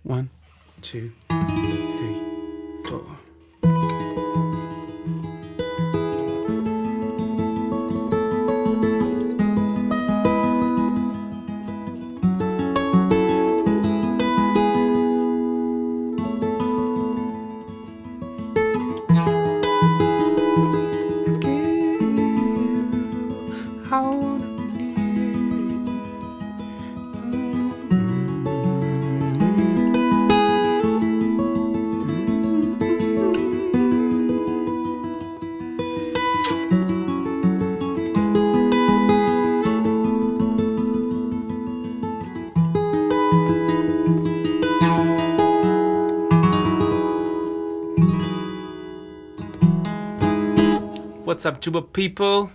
1, 2, 3, 4. What's up, Jooba people?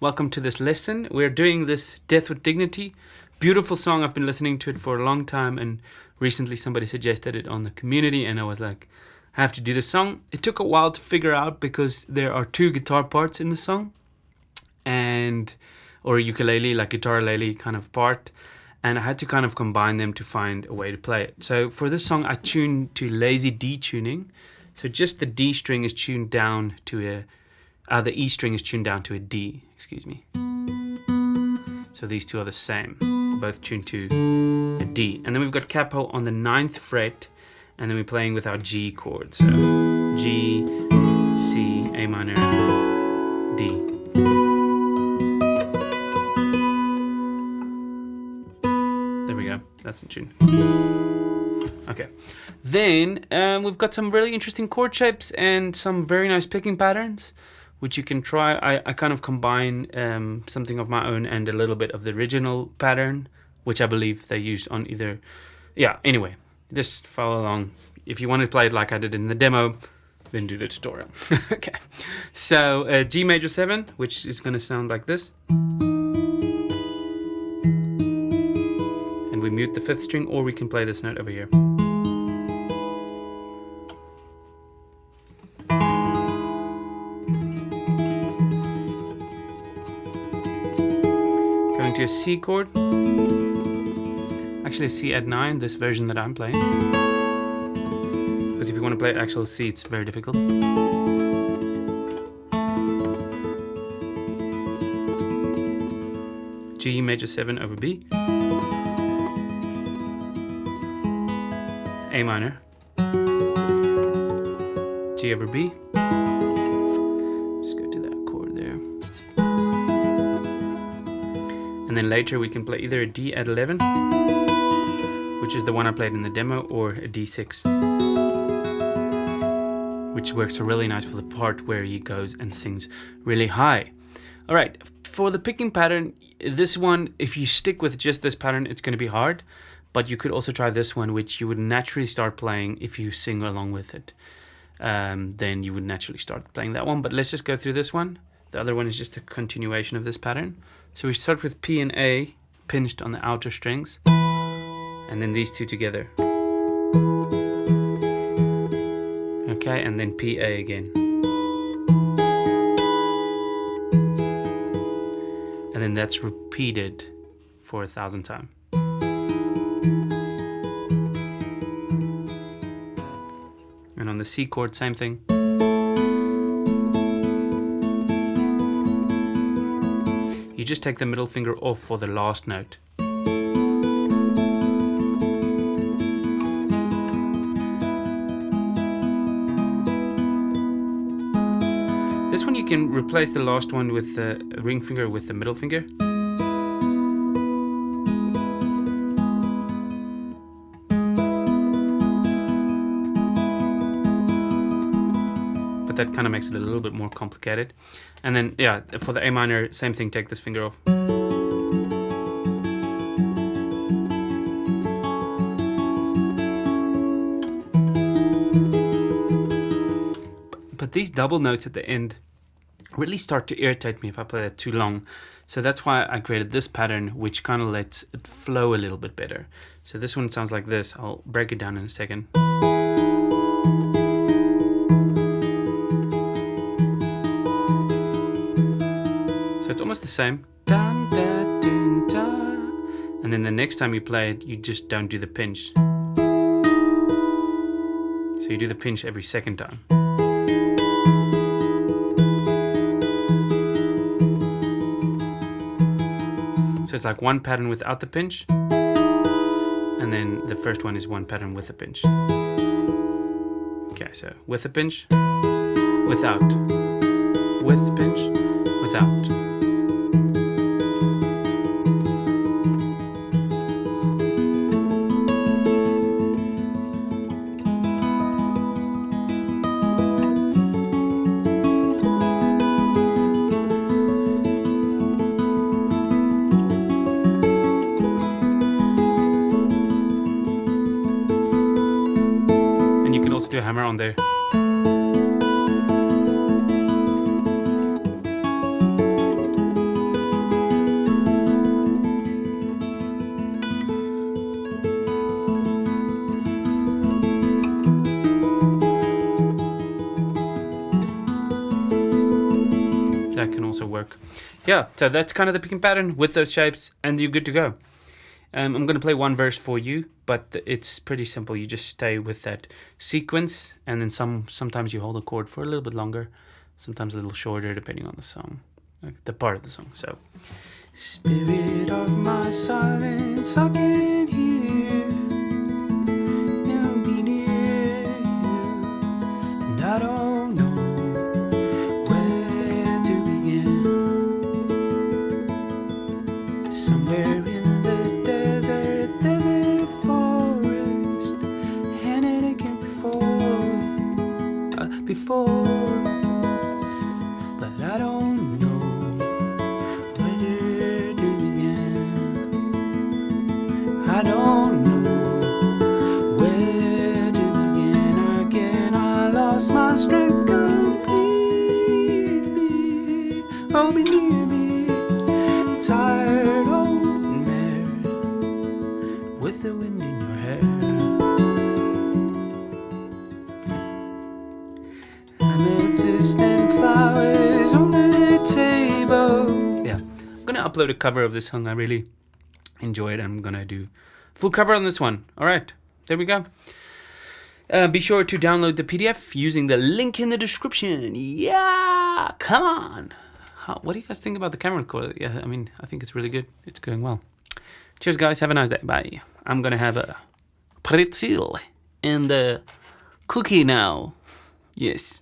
Welcome to this lesson. We're doing this Death with Dignity. Beautiful song. I've been listening to it for a long time, and recently somebody suggested it on the community, and I was like, I have to do this song. It took a while to figure out because there are 2 guitar parts in the song, or ukulele, like guitar-lele kind of part, and I had to kind of combine them to find a way to play it. So for this song, I tuned to lazy D tuning. So just the D string is tuned down to the E string is tuned down to a D, excuse me. So these two are the same, both tuned to a D. And then we've got capo on the 9th fret, and then we're playing with our G chord. So G, C, A minor, D. There we go, that's in tune. Okay, then we've got some really interesting chord shapes and some very nice picking patterns, which you can try. I kind of combine something of my own and a little bit of the original pattern, which I believe they used on either. Yeah, anyway, just follow along. If you want to play it like I did in the demo, then do the tutorial. Okay, so G major 7, which is going to sound like this. And we mute the 5th string, or we can play this note over here. To a C chord, actually a C add 9, this version that I'm playing, because if you want to play actual C, it's very difficult. G major 7 over B, A minor, G over B. And then later we can play either a D at 11, which is the one I played in the demo, or a D6, which works really nice for the part where he goes and sings really high. All right, for the picking pattern, this one, if you stick with just this pattern, it's going to be hard, but you could also try this one, which you would naturally start playing if you sing along with it. Then you would naturally start playing that one, but let's just go through this one. The other one is just a continuation of this pattern. So we start with P and A pinched on the outer strings, and then these two together. Okay, and then P, A again. And then that's repeated for 1,000 times. And on the C chord, same thing. You just take the middle finger off for the last note. This one you can replace the last one with the ring finger with the middle finger. But that kind of makes it a little bit more complicated. And then, yeah, for the A minor, same thing, take this finger off. But these double notes at the end really start to irritate me if I play that too long. So that's why I created this pattern, which kind of lets it flow a little bit better. So this one sounds like this. I'll break it down in a second. It's almost the same. Dun, da, dun, da. And then the next time you play it, you just don't do the pinch. So you do the pinch every second time. So it's like one pattern without the pinch, and then the first one is one pattern with a pinch. Okay, so with a pinch, without, with pinch, without. Do a hammer on there. That can also work. Yeah, so that's kind of the picking pattern with those shapes, and you're good to go. I'm going to play one verse for you, but it's pretty simple. You just stay with that sequence, and then sometimes you hold a chord for a little bit longer, sometimes a little shorter, depending on the song, like the part of the song. So, spirit of my silence, I can hear you be near you, and I don't know where to begin. Somewhere in before, but I don't know where to begin. I don't know where to begin again. I lost my strength completely. Oh, be near me, tired old mare with the wind in your hair. And flowers on the table. Yeah, I'm gonna upload a cover of this song. I really enjoy it. I'm gonna do full cover on this one. All right, there we go. Be sure to download the PDF using the link in the description. Yeah, come on. What do you guys think about the camera quality? Yeah, I mean, I think it's really good. It's going well. Cheers, guys. Have a nice day. Bye. I'm gonna have a pretzel and a cookie now. Yes.